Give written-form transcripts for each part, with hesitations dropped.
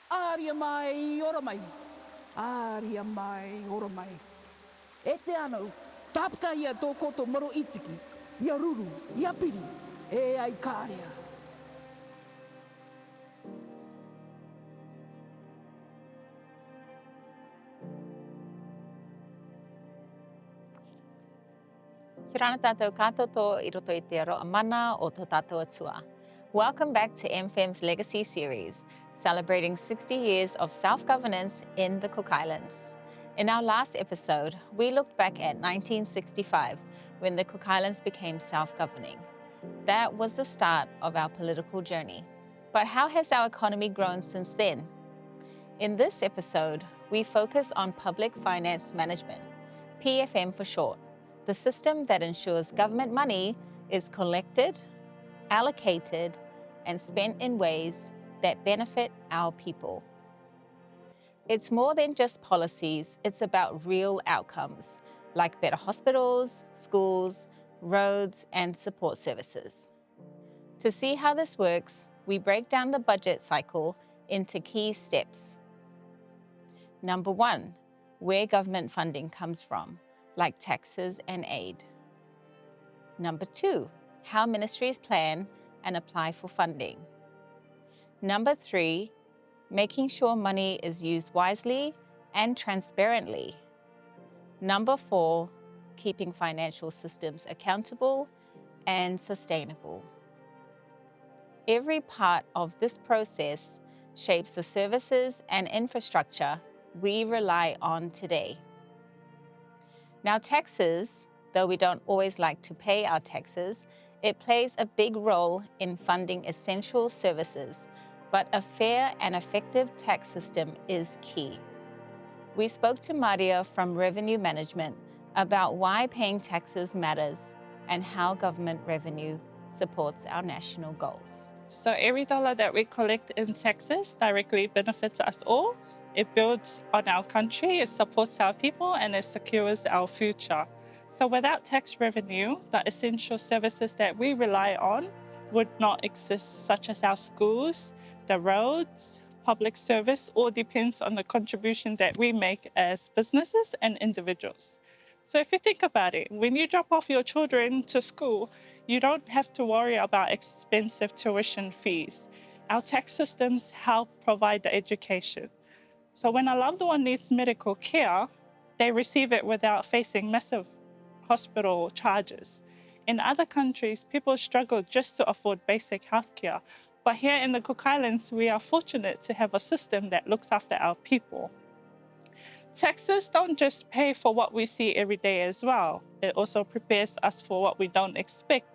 Āria mai, ora mai. Āria mai, ora mai. E te anau, tāpka ia tō koto maro itiki. Ia ruru, ia piri, e ai kārea. Kia rana tātou katoto I roto I te aroa mana o tō tātou atua. Welcome back to MFEM's Legacy Series, celebrating 60 years of self-governance in the Cook Islands. In our last episode, we looked back at 1965, when the Cook Islands became self-governing. That was the start of our political journey. But how has our economy grown since then? In this episode, we focus on public finance management, PFM for short, the system that ensures government money is collected, allocated, and spent in ways that benefit our people. It's more than just policies, it's about real outcomes, like better hospitals, schools, roads, and support services. To see how this works, we break down the budget cycle into key steps. Number 1, where government funding comes from, like taxes and aid. Number 2, how ministries plan and apply for funding. Number 3, making sure money is used wisely and transparently. Number 4, keeping financial systems accountable and sustainable. Every part of this process shapes the services and infrastructure we rely on today. Now, taxes, though we don't always like to pay our taxes, it plays a big role in funding essential services, but a fair and effective tax system is key. We spoke to Maria from Revenue Management about why paying taxes matters and how government revenue supports our national goals. So every dollar that we collect in taxes directly benefits us all. It builds on our country, it supports our people, and it secures our future. So without tax revenue, the essential services that we rely on would not exist, such as our schools, the roads, public service, all depends on the contribution that we make as businesses and individuals. So if you think about it, when you drop off your children to school, you don't have to worry about expensive tuition fees. Our tax systems help provide the education. So when a loved one needs medical care, they receive it without facing massive hospital charges. In other countries, people struggle just to afford basic healthcare. But here in the Cook Islands, we are fortunate to have a system that looks after our people. Taxes don't just pay for what we see every day as well. It also prepares us for what we don't expect.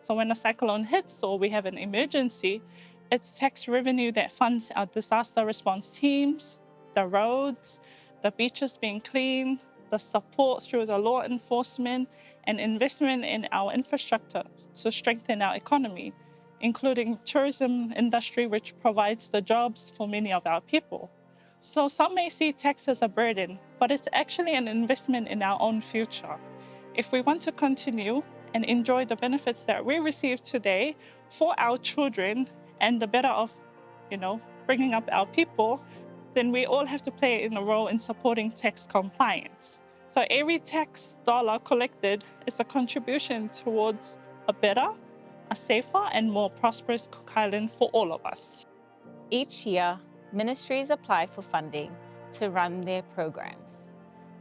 So when a cyclone hits or we have an emergency, it's tax revenue that funds our disaster response teams, the roads, the beaches being clean, the support through the law enforcement, and investment in our infrastructure to strengthen our economy, including tourism industry, which provides the jobs for many of our people. So some may see tax as a burden, but it's actually an investment in our own future. If we want to continue and enjoy the benefits that we receive today for our children and the better of, bringing up our people, then we all have to play a role in supporting tax compliance. So every tax dollar collected is a contribution towards a better, a safer, and more prosperous Cook Island for all of us. Each year, ministries apply for funding to run their programs.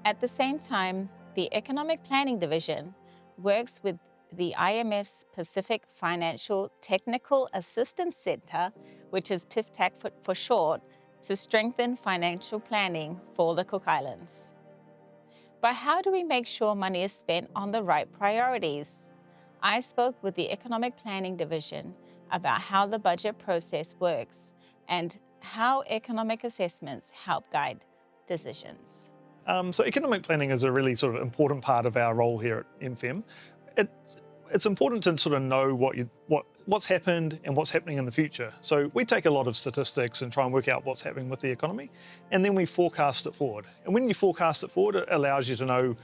At the same time, the Economic Planning Division works with the IMF's Pacific Financial Technical Assistance Center, which is PIFTAC for short, to strengthen financial planning for the Cook Islands. But how do we make sure money is spent on the right priorities? I spoke with the Economic Planning Division about how the budget process works and how economic assessments help guide decisions. So economic planning is a really sort of important part of our role here at MFEM. It's important to sort of know what's happened and what's happening in the future. So we take a lot of statistics and try and work out what's happening with the economy, and then we forecast it forward. And when you forecast it forward, it allows you to know,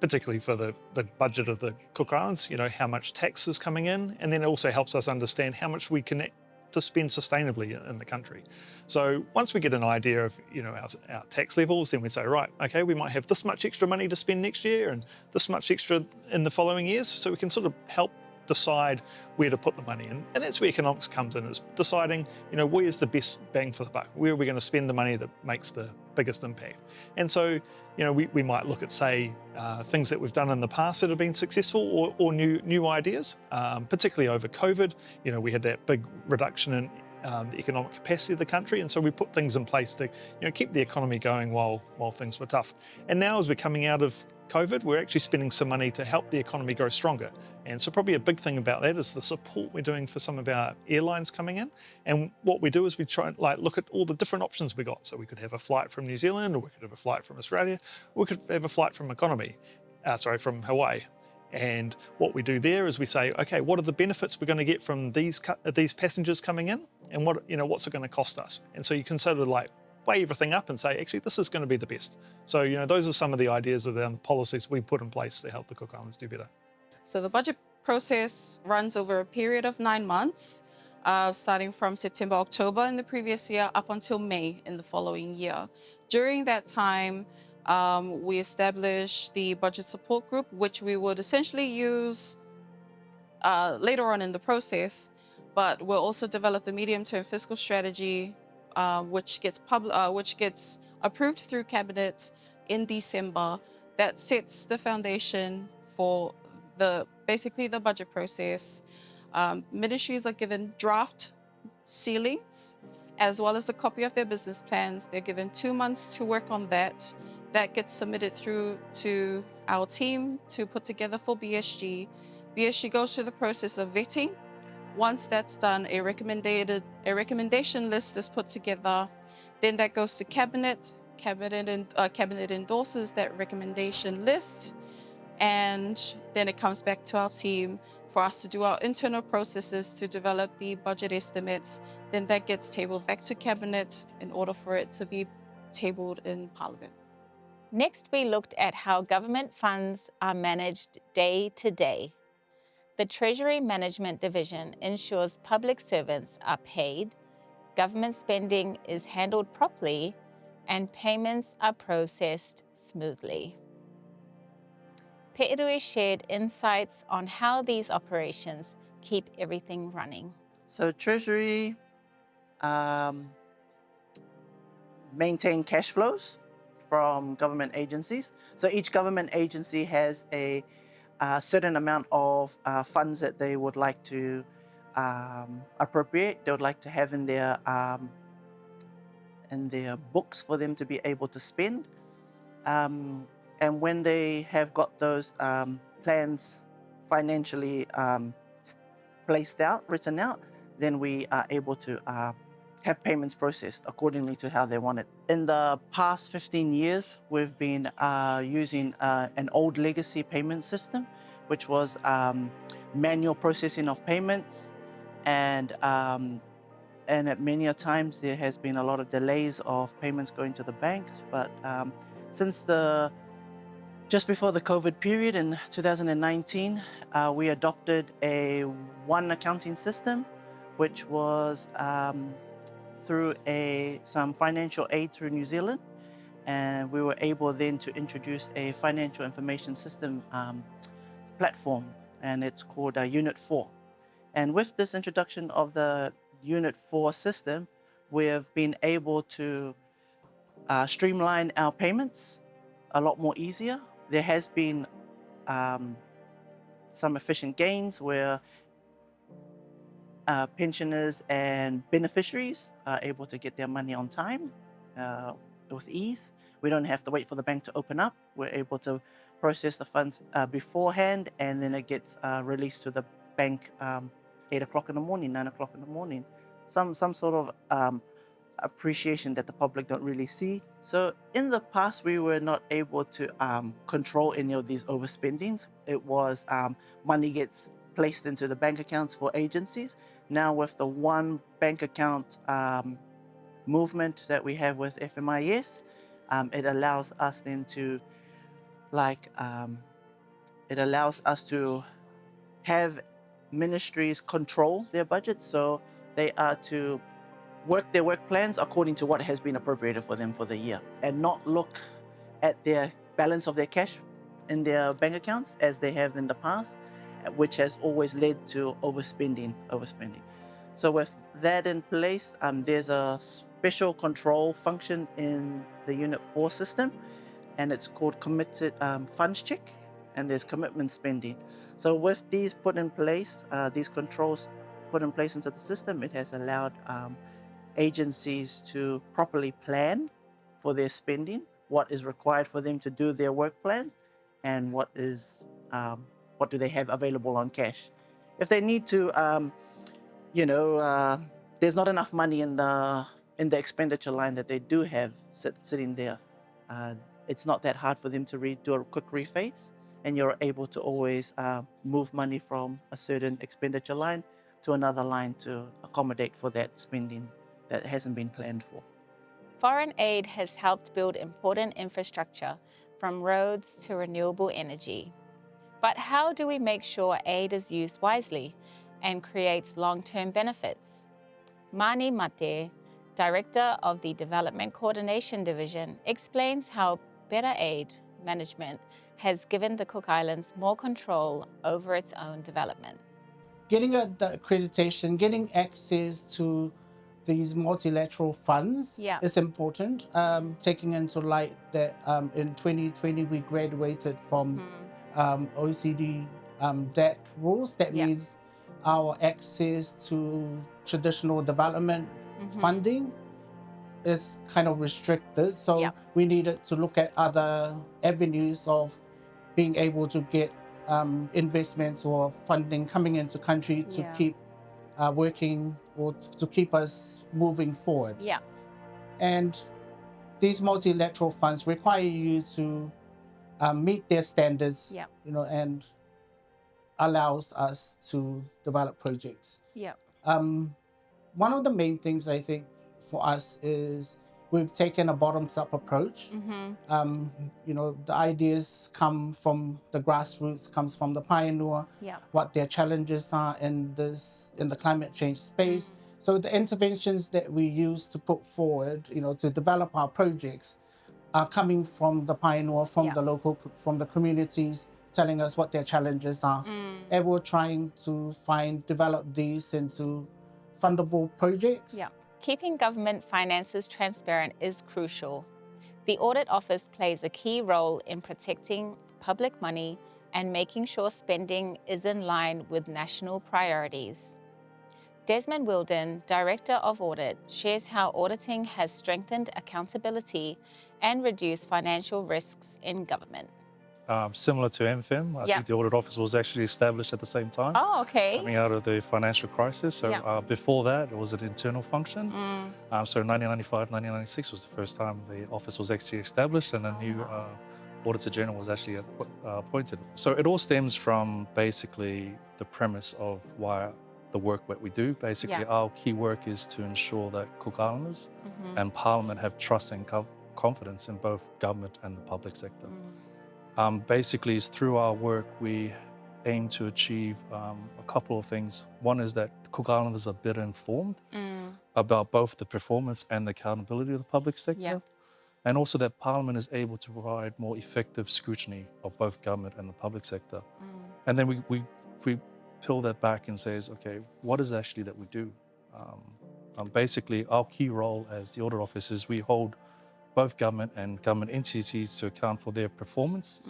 particularly for the budget of the Cook Islands, how much tax is coming in, and then it also helps us understand how much we can to spend sustainably in the country. So once we get an idea of our tax levels, then we say, right, okay, we might have this much extra money to spend next year and this much extra in the following years, so we can sort of help decide where to put the money in. And that's where economics comes in, is deciding, where's the best bang for the buck? Where are we going to spend the money that makes the biggest impact? And so, we might look at, say, things that we've done in the past that have been successful, or new ideas, particularly over COVID. We had that big reduction in the economic capacity of the country, and so we put things in place to keep the economy going while things were tough. And now, as we're coming out of COVID, we're actually spending some money to help the economy grow stronger. And so probably a big thing about that is the support we're doing for some of our airlines coming in. And what we do is we try and look at all the different options we got. So we could have a flight from New Zealand, or we could have a flight from Australia, or we could have a flight from from Hawaii. And what we do there is we say, okay, what are the benefits we're going to get from these passengers coming in, and what's it going to cost us? And so you can sort of weigh everything up and say, actually, this is going to be the best. So, those are some of the ideas of the policies we put in place to help the Cook Islands do better. So the budget process runs over a period of 9 months, starting from September, October in the previous year up until May in the following year. During that time, we established the budget support group, which we would essentially use later on in the process, but we'll also develop the medium-term fiscal strategy, which gets approved through cabinet in December. That sets the foundation for basically the budget process. Ministries are given draft ceilings as well as a copy of their business plans. They're given 2 months to work on that. That gets submitted through to our team to put together for BSG. BSG goes through the process of vetting. Once that's done, a recommendation list is put together. Then that goes to cabinet. Cabinet endorses that recommendation list, and then it comes back to our team for us to do our internal processes to develop the budget estimates. Then that gets tabled back to cabinet in order for it to be tabled in Parliament. Next, we looked at how government funds are managed day to day. The Treasury Management Division ensures public servants are paid, government spending is handled properly, and payments are processed smoothly. Pe'erui shared insights on how these operations keep everything running. So Treasury maintain cash flows from government agencies. So each government agency has a certain amount of funds that they would like to appropriate, they would like to have in their books for them to be able to spend. And when they have got those plans financially written out, then we are able to have payments processed accordingly to how they want it. In the past 15 years, we've been using an old legacy payment system, which was manual processing of payments, and at many a times there has been a lot of delays of payments going to the banks. But since just before the COVID period in 2019, we adopted a one accounting system, which was through some financial aid through New Zealand. And we were able then to introduce a financial information system platform, and it's called Unit 4. And with this introduction of the Unit 4 system, we have been able to streamline our payments a lot more easier. There has been some efficient gains where pensioners and beneficiaries are able to get their money on time with ease. We don't have to wait for the bank to open up. We're able to process the funds beforehand, and then it gets released to the bank 8 o'clock in the morning, 9 o'clock in the morning. Some sort of appreciation that the public don't really see. So in the past, we were not able to control any of these overspendings. It was money gets placed into the bank accounts for agencies. Now with the one bank account movement that we have with FMIS, it allows us then to it allows us to have ministries control their budgets. So They are to work their work plans according to what has been appropriated for them for the year, and not look at their balance of their cash in their bank accounts as they have in the past, which has always led to overspending. So with that in place, there's a special control function in the Unit 4 system, and it's called committed funds check, and there's commitment spending. So with these put in place, these controls put in place into the system, it has allowed agencies to properly plan for their spending, what is required for them to do their work plans, and what do they have available on cash. If they need to, there's not enough money in the expenditure line that they do have sitting there. It's not that hard for them to do a quick rephase, and you're able to always move money from a certain expenditure line to another line to accommodate for that spending that hasn't been planned for. Foreign aid has helped build important infrastructure, from roads to renewable energy. But how do we make sure aid is used wisely and creates long-term benefits? Mani Mate, Director of the Development Coordination Division, explains how better aid management has given the Cook Islands more control over its own development. Getting the accreditation, getting access to these multilateral funds is important. Taking into light that in 2020 we graduated from OECD DAC rules. That means our access to traditional development funding is kind of restricted. So we needed to look at other avenues of being able to get investments or funding coming into country to keep working or to keep us moving forward. And these multilateral funds require you to meet their standards, and allows us to develop projects. One of the main things I think for us is we've taken a bottoms-up approach. The ideas come from the grassroots, comes from the pioneer, what their challenges are in the climate change space. So the interventions that we use to put forward, to develop our projects, are coming from the pioneer, from the communities, telling us what their challenges are. And we're trying to develop these into fundable projects. Keeping government finances transparent is crucial. The Audit Office plays a key role in protecting public money and making sure spending is in line with national priorities. Desmond Wilden, Director of Audit, shares how auditing has strengthened accountability and reduced financial risks in government. Similar to MFEM, I think the Audit Office was actually established at the same time. Oh, okay. Coming out of the financial crisis. So before that, it was an internal function. So 1995, 1996 was the first time the office was actually established, and a new Auditor General was actually appointed. So it all stems from basically the premise of why the work that we do. Basically, our key work is to ensure that Cook Islanders and Parliament have trust and confidence in both government and the public sector. Basically, through our work, we aim to achieve a couple of things. One is that Cook Islanders are better informed about both the performance and the accountability of the public sector. And also that Parliament is able to provide more effective scrutiny of both government and the public sector. And then we peel that back and says, okay, what is it actually that we do? Basically, our key role as the Audit Office is we hold both government and government entities to account for their performance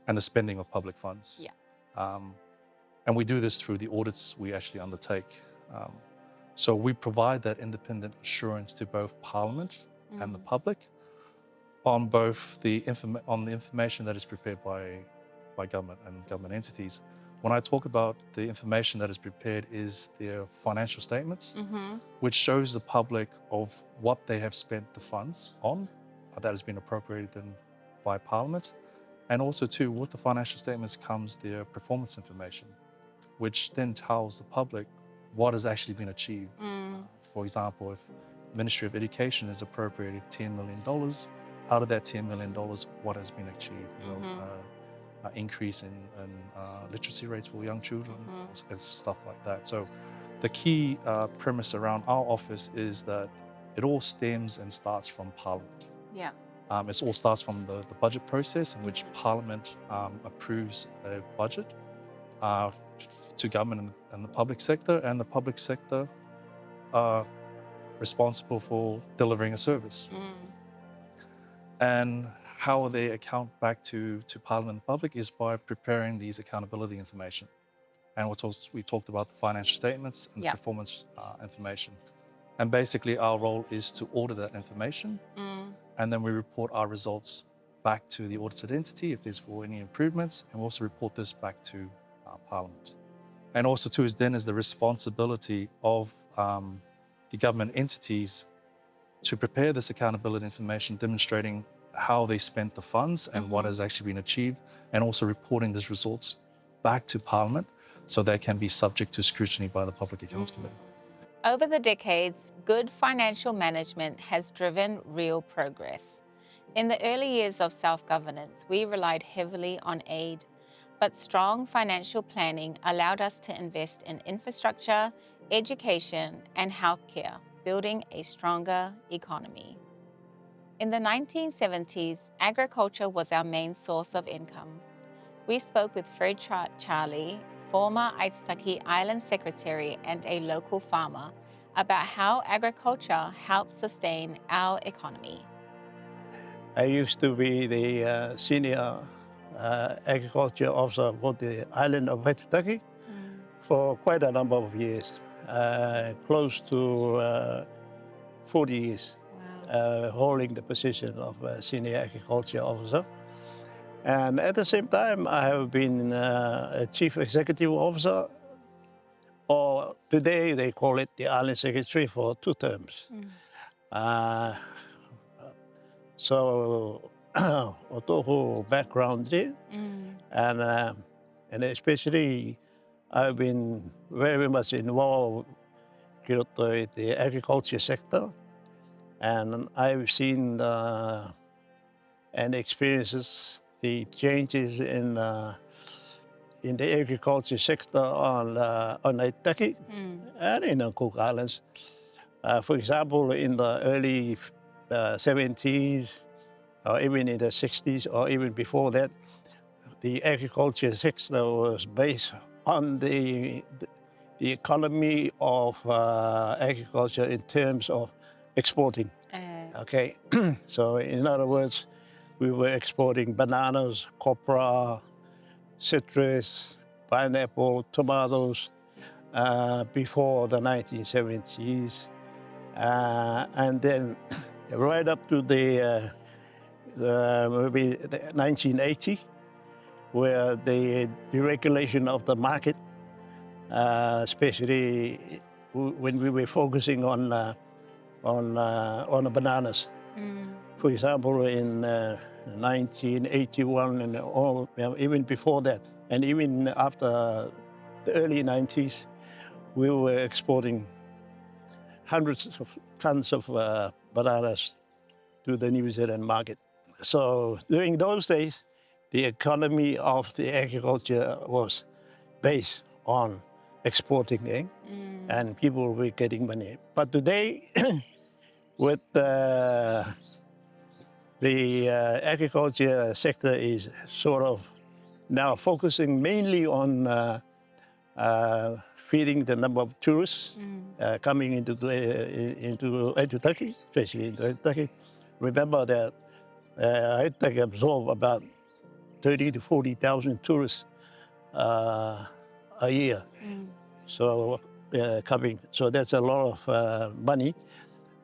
and the spending of public funds. And we do this through the audits we actually undertake. So we provide that independent assurance to both Parliament and the public on both the information that is prepared by government and government entities. When I talk about the information that is prepared is their financial statements, which shows the public of what they have spent the funds on that has been appropriated by Parliament. And also too, with the financial statements comes their performance information, which then tells the public what has actually been achieved. For example, if Ministry of Education has appropriated $10 million, out of that $10 million, what has been achieved? Increase in literacy rates for young children and stuff like that. So the key premise around our office is that it all stems and starts from Parliament. Yeah. It all starts from the budget process in which Parliament approves a budget to government and the public sector, and the public sector are responsible for delivering a service. And how they account back to Parliament and the public is by preparing these accountability information. And we talked about the financial statements and performance information. And basically our role is to audit that information, and then we report our results back to the audited entity if there's for any improvements, and we also report this back to Parliament. And also too is the responsibility of the government entities to prepare this accountability information demonstrating how they spent the funds and what has actually been achieved, and also reporting these results back to Parliament so they can be subject to scrutiny by the Public Accounts Committee. Over the decades, good financial management has driven real progress. In the early years of self-governance, we relied heavily on aid, but strong financial planning allowed us to invest in infrastructure, education, and healthcare, building a stronger economy. In the 1970s, agriculture was our main source of income. We spoke with Fred Charlie, former Aitutaki Island Secretary and a local farmer, about how agriculture helped sustain our economy. I used to be the senior agriculture officer for the island of Aitutaki for quite a number of years, close to 40 years, holding the position of senior agriculture officer. And at the same time, I have been a chief executive officer, or today they call it the island secretary, for 2 terms. So, o toho background there, and especially I've been very much involved in the agriculture sector, and I've seen and experiences the changes in the agriculture sector on Aitutaki and in the Cook Islands. For example, in the early 70s, or even in the 60s, or even before that, the agriculture sector was based on the economy of agriculture in terms of exporting. Okay, so in other words, we were exporting bananas, copra, citrus, pineapple, tomatoes before the 1970s. And then right up to the maybe 1980, where the deregulation of the market, especially when we were focusing on the bananas. For example, in 1981 and all, even before that, and even after the early 90s, we were exporting hundreds of tons of bananas to the New Zealand market. So during those days, the economy of the agriculture was based on exporting, and people were getting money. But today, with the agriculture sector is sort of now focusing mainly on feeding the number of tourists coming into Aitutaki, especially into Aitutaki. Remember that Aitutaki absorbs about 30 to 40,000 tourists a year. So coming, so that's a lot of money,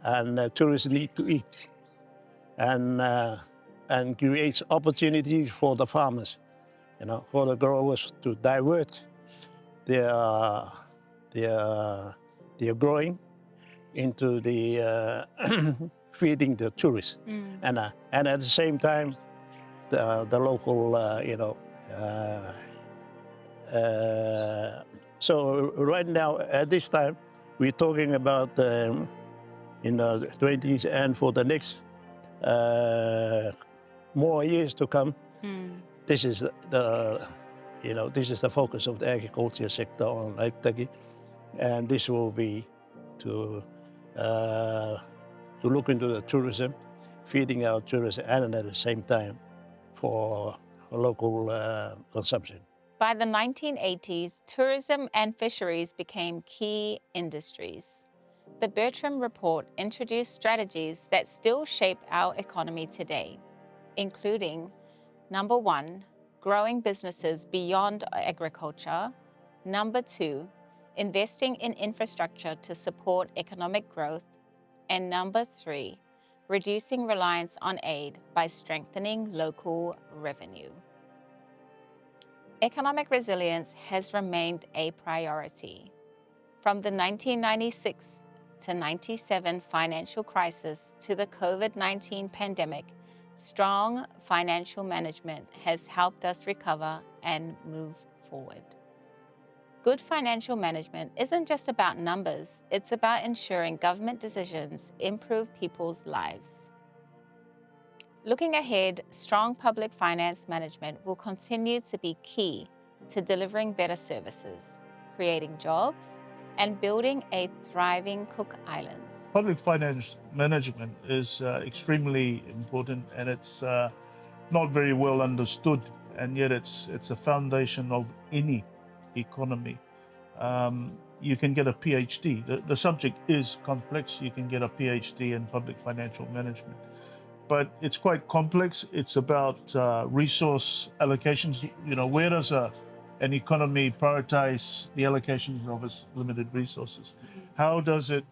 and tourists need to eat, and creates opportunities for the farmers, for the growers to divert their growing into the feeding the tourists, and at the same time, the local, so right now at this time, we're talking about in the 20s, and for the next more years to come, this is the focus of the agriculture sector on Aitutaki, And this will be to look into the tourism, feeding our tourism, and at the same time for local consumption. By the 1980s, tourism and fisheries became key industries. The Bertram Report introduced strategies that still shape our economy today, including number 1, growing businesses beyond agriculture. Number 2, investing in infrastructure to support economic growth. And number 3, reducing reliance on aid by strengthening local revenue. Economic resilience has remained a priority. From the 1996 to 97 financial crisis to the COVID-19 pandemic, strong financial management has helped us recover and move forward. Good financial management isn't just about numbers, it's about ensuring government decisions improve people's lives. Looking ahead, strong public finance management will continue to be key to delivering better services, creating jobs, and building a thriving Cook Islands. Public finance management is extremely important, and it's not very well understood, and yet it's a foundation of any economy. You can get a PhD. The subject is complex. You can get a PhD in public financial management, but it's quite complex. It's about resource allocations. You know, where does an economy prioritize the allocations of its limited resources? How does it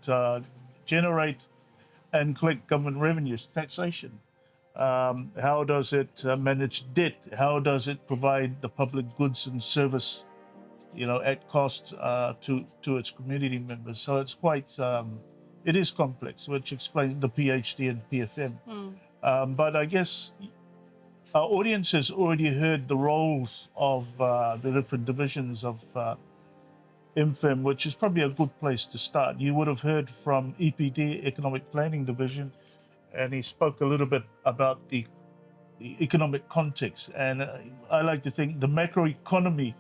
generate and collect government revenues, taxation? How does it manage debt? How does it provide the public goods and service, you know, at cost to its community members? So it's quite, it is complex, which explains the PhD and PFM. But I guess our audience has already heard the roles of the different divisions of MFEM, which is probably a good place to start. You would have heard from EPD, Economic Planning Division, and he spoke a little bit about the economic context. And I like to think the macroeconomy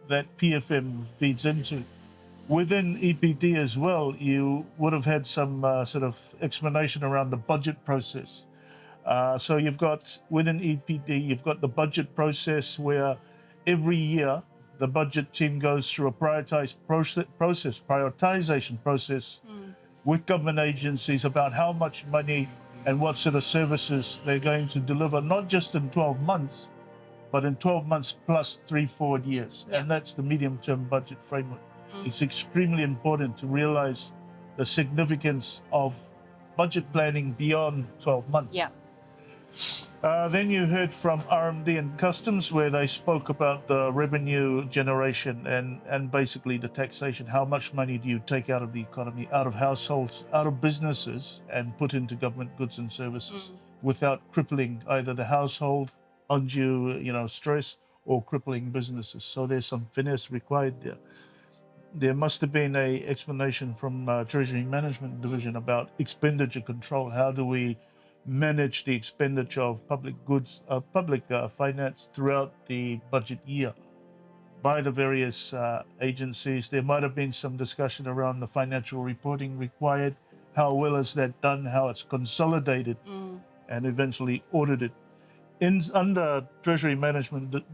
that PFM feeds into. Within EPD as well, you would have had some sort of explanation around the budget process. So you've got, within EPD, you've got the budget process where every year the budget team goes through a prioritization process with government agencies about how much money and what sort of services they're going to deliver, not just in 12 months, but in 12 months plus 3-4 years. Yeah. And that's the medium-term budget framework. It's extremely important to realize the significance of budget planning beyond 12 months. Yeah. Then you heard from RMD and Customs, where they spoke about the revenue generation and basically the taxation. How much money do you take out of the economy, out of households, out of businesses, and put into government goods and services without crippling either the household, undue, you know, stress, or crippling businesses. So there's some finesse required there. There must have been an explanation from Treasury Management Division about expenditure control. How do we manage the expenditure of public goods, public finance throughout the budget year by the various agencies? There might have been some discussion around the financial reporting required. How well is that done? How it's consolidated and eventually audited. Under Treasury Management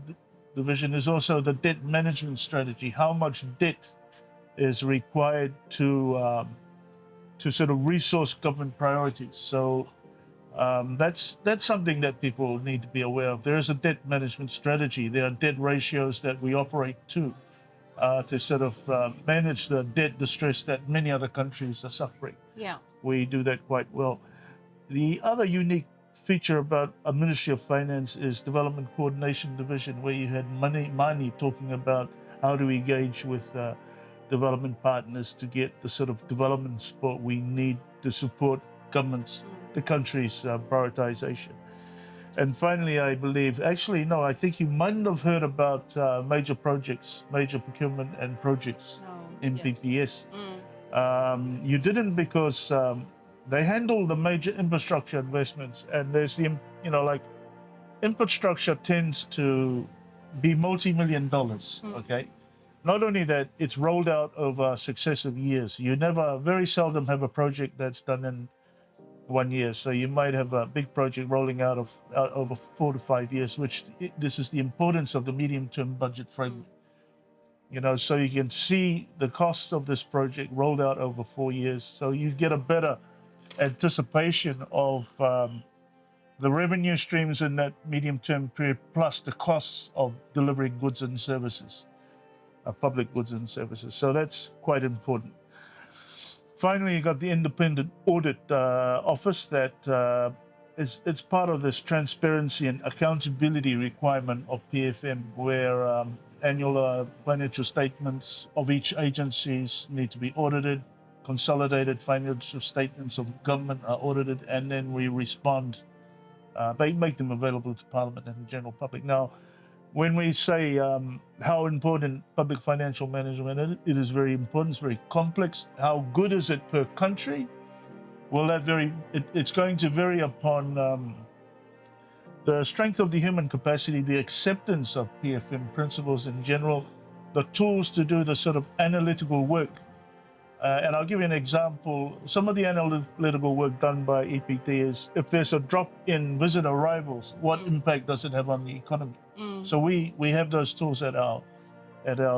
Division is also the debt management strategy. How much debt is required to sort of resource government priorities? So that's something that people need to be aware of. There is a debt management strategy. There are debt ratios that we operate to sort of manage the debt distress that many other countries are suffering. Yeah. We do that quite well. The other unique feature about a Ministry of Finance is Development Coordination Division, where you had Mani talking about how do we engage with development partners to get the sort of development support we need to support governments, the country's prioritization. And finally, I believe, actually, no, I think you mightn't have heard about major projects, major procurement and projects in PPS. You didn't because they handle the major infrastructure investments, and there's the, you know, like infrastructure tends to be multi-million dollars, okay? Not only that, it's rolled out over successive years. You never, very seldom have a project that's done in 1 year. So you might have a big project rolling out over 4 to 5 years, which this is the importance of the medium-term budget framework. You know, so you can see the cost of this project rolled out over 4 years. So you get a better anticipation of the revenue streams in that medium-term period, plus the costs of delivering goods and services, public goods and services. So that's quite important. Finally, you got the independent audit office that it's part of this transparency and accountability requirement of PFM, where annual financial statements of each agencies need to be audited, consolidated financial statements of government are audited, and then we respond. They make them available to Parliament and the general public. Now, when we say how important public financial management is, it is very important. It's very complex. How good is it per country? Well, it's going to vary upon the strength of the human capacity, the acceptance of PFM principles in general, the tools to do the sort of analytical work. And I'll give you an example. Some of the analytical work done by EPT is if there's a drop in visit arrivals, what impact does it have on the economy? So we have those tools at our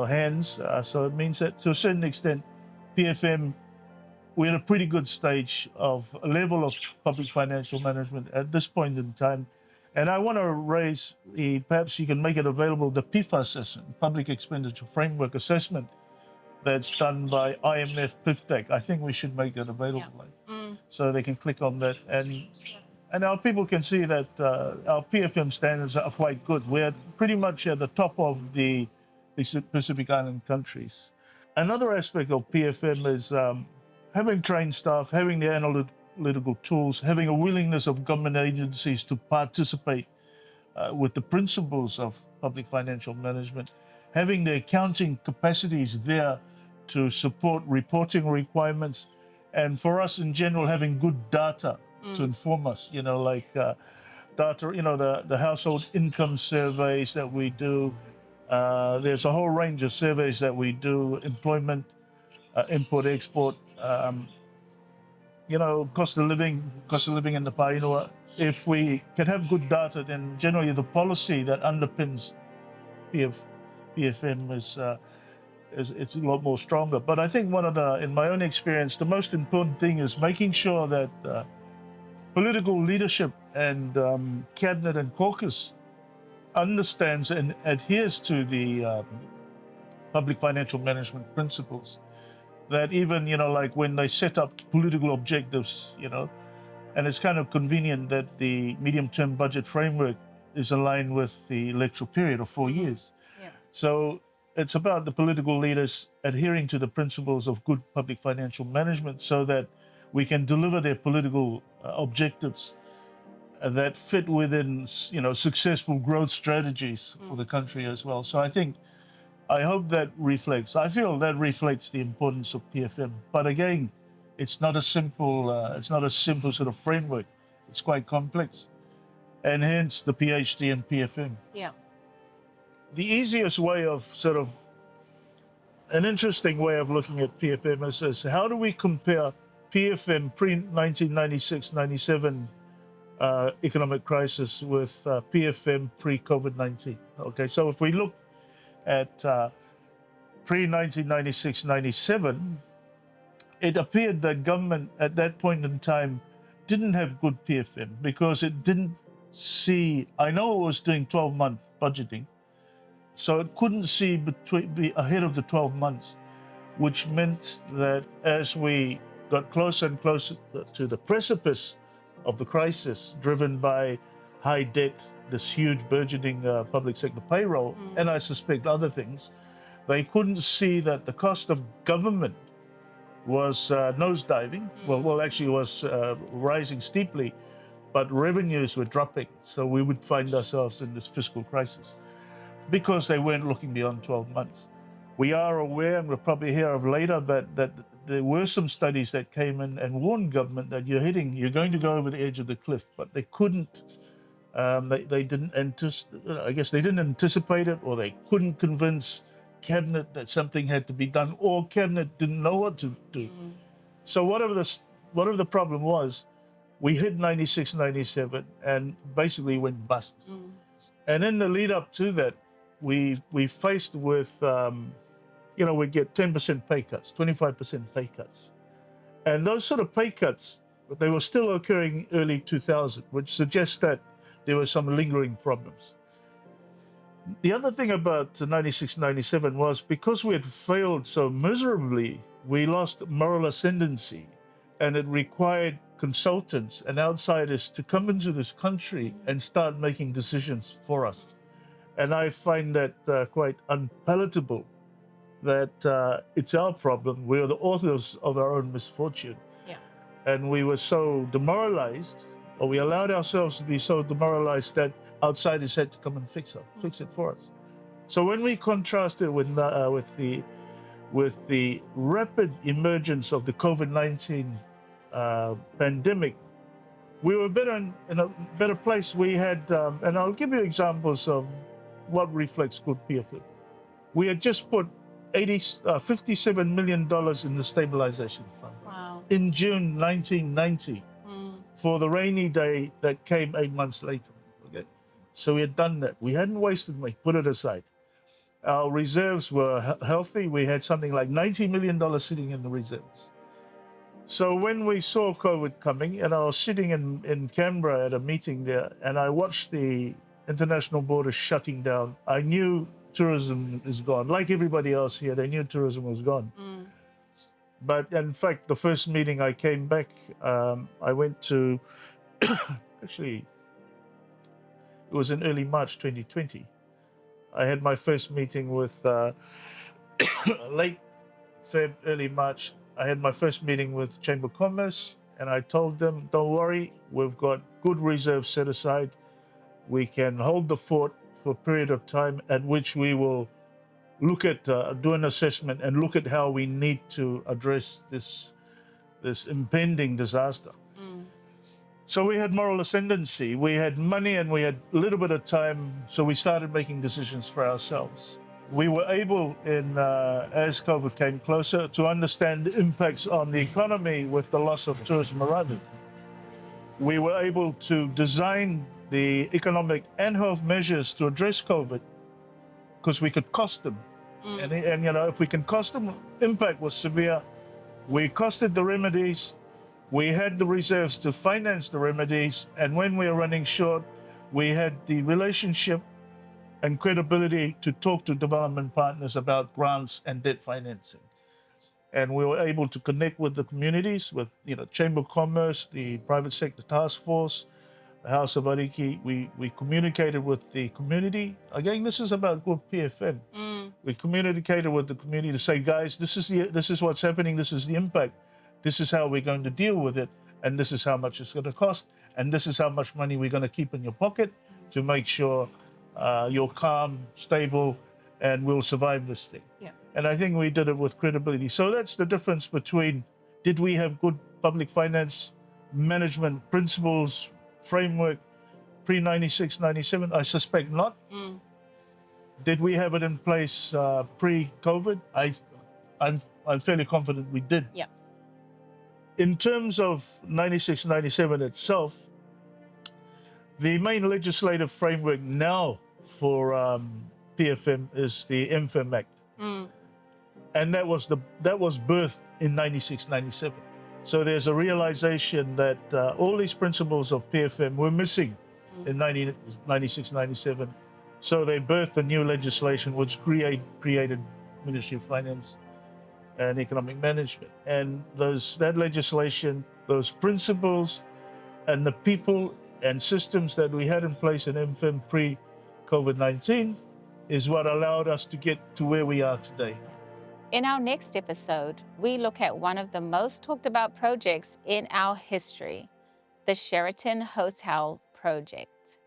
hands. So it means that to a certain extent, PFM, we're at a pretty good stage of a level of public financial management at this point in time. And I want to raise perhaps you can make it available, the PIFA assessment, Public Expenditure Framework Assessment, that's done by IMF PIFTEC. I think we should make that available, so they can click on that, and our people can see that our PFM standards are quite good. We're pretty much at the top of the Pacific Island countries. Another aspect of PFM is having trained staff, having the analytical tools, having a willingness of government agencies to participate with the principles of public financial management, having the accounting capacities there to support reporting requirements, and for us in general, having good data to inform us, you know, like data, you know, the household income surveys that we do. There's a whole range of surveys that we do, employment, import, export, you know, cost of living in the Painua. If we can have good data, then generally the policy that underpins PFM is it's a lot more stronger. But I think in my own experience, the most important thing is making sure that political leadership and cabinet and caucus understands and adheres to the public financial management principles. That even, you know, like when they set up political objectives, you know, and it's kind of convenient that the medium-term budget framework is aligned with the electoral period of 4 years. So it's about the political leaders adhering to the principles of good public financial management so that we can deliver their political objectives that fit within, you know, successful growth strategies for the country as well. So I hope that I feel that reflects the importance of PFM. But again, it's not a simple sort of framework. It's quite complex, and hence the PhD in PFM. Yeah. The easiest way of an interesting way of looking at PFM is how do we compare PFM pre-1996-97 economic crisis with PFM pre-COVID-19? Okay, so if we look at pre-1996-97, it appeared that government at that point in time didn't have good PFM because it didn't see, I know it was doing 12-month budgeting, so it couldn't see be ahead of the 12 months, which meant that as we got closer and closer to the precipice of the crisis, driven by high debt, this huge burgeoning public sector payroll, and I suspect other things, they couldn't see that the cost of government was nosediving. Well, actually was rising steeply, but revenues were dropping. So we would find ourselves in this fiscal crisis because they weren't looking beyond 12 months. We are aware, and we'll probably hear of later, that there were some studies that came in and warned government that you're going to go over the edge of the cliff, but they couldn't. They didn't anticipate it, or they couldn't convince cabinet that something had to be done, or cabinet didn't know what to do. So whatever the problem was, we hit 96, 97 and basically went bust. And in the lead up to that, we faced with, we get 10% pay cuts, 25% pay cuts. And those sort of pay cuts, they were still occurring early 2000, which suggests that there were some lingering problems. The other thing about 96, 97 was because we had failed so miserably, we lost moral ascendancy, and it required consultants and outsiders to come into this country and start making decisions for us. And I find that quite unpalatable, that it's our problem. We're the authors of our own misfortune. Yeah. And we were so demoralized, or we allowed ourselves to be so demoralized that outsiders had to come and fix it for us. So when we contrasted with the rapid emergence of the COVID-19 pandemic, we were in a better place. We had, and I'll give you examples of what reflects good PFM. We had just put $57 million in the stabilization fund. Wow. In June 1990 for the rainy day that came 8 months later. Okay, so we had done that. We hadn't wasted money, put it aside. Our reserves were healthy. We had something like $90 million sitting in the reserves. So when we saw COVID coming, and I was sitting in Canberra at a meeting there, and I watched the international borders shutting down, I knew tourism is gone. Like everybody else here, they knew tourism was gone. But in fact, the first meeting I came back, I went to, actually, it was in early March 2020. I had my first meeting with, late Feb, early March, I had my first meeting with Chamber of Commerce, and I told them, don't worry, we've got good reserves set aside. We can hold the fort for a period of time at which we will look at, do an assessment and look at how we need to address this impending disaster. So we had moral ascendancy, we had money, and we had a little bit of time, so we started making decisions for ourselves. We were able, as COVID came closer, to understand the impacts on the economy with the loss of tourism arrival. We were able to design the economic and health measures to address COVID because we could cost them. And if we can cost them, impact was severe. We costed the remedies. We had the reserves to finance the remedies. And when we were running short, we had the relationship and credibility to talk to development partners about grants and debt financing. And we were able to connect with the communities, with Chamber of Commerce, the Private Sector Task Force, the House of Ariki. We communicated with the community. Again, this is about good PFM. We communicated with the community to say, guys, this is what's happening, this is the impact, this is how we're going to deal with it, and this is how much it's going to cost, and this is how much money we're going to keep in your pocket to make sure you're calm, stable, and we'll survive this thing. Yeah. And I think we did it with credibility. So that's the difference between, did we have good public finance management principles, framework, pre-96, 97? I suspect not. Did we have it in place pre-COVID? I'm fairly confident we did. Yeah. In terms of 96, 97 itself, the main legislative framework now for PFM is the MFEM Act. And that was birthed in 96, 97. So there's a realization that all these principles of PFM were missing in 96, 97. So they birthed a new legislation which created Ministry of Finance and Economic Management. And that legislation, those principles, and the people and systems that we had in place in MFEM pre-COVID-19 is what allowed us to get to where we are today. In our next episode, we look at one of the most talked about projects in our history, the Sheraton Hotel project.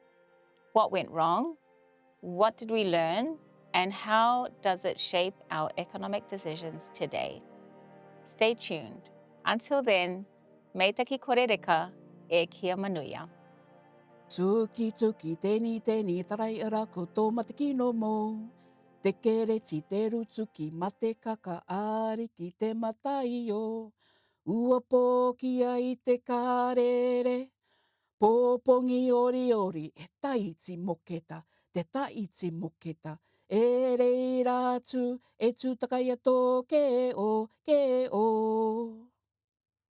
What went wrong? What did we learn? And how does it shape our economic decisions today? Stay tuned. Until then, meitaki korereka e kia manuia. Tuki tēni tarai ira ko tō mataki no mō. Te kereti te rutu ki mate kaka ari ki te matai o. Ua pōkia i te kārere. Pōpongi ori ori e taiti moketa, te taiti moketa. E rei rātu e tūtaka ia tō ke o, ke o.